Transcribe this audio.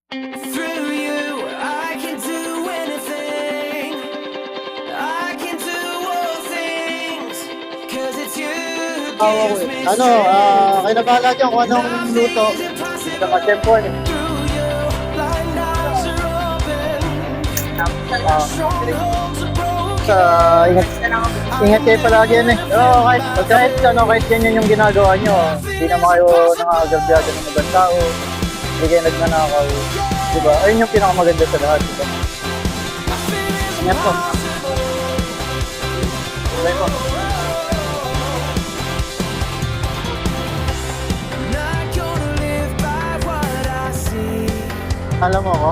Through you, I can do anything. I can do all things. 'Cause it's you who gives me Ano, kayo na bahala dyan kung anong luto. Hindi ka ma-chef po eh. through you. Like knives are open. Strongholds are broken. Ingat, ingat kayo palagi yan eh. Pero kahit ganyan yung ginagawa nyo, hindi naman kayo nakagagyagan ng ibang tao, hindi kayo nagnanakaw. Diba? Ayun yung pinakamaganda sa lahat. Diba? Ingat po. Okay po. Not gonna live by what I see. Alam mo ako?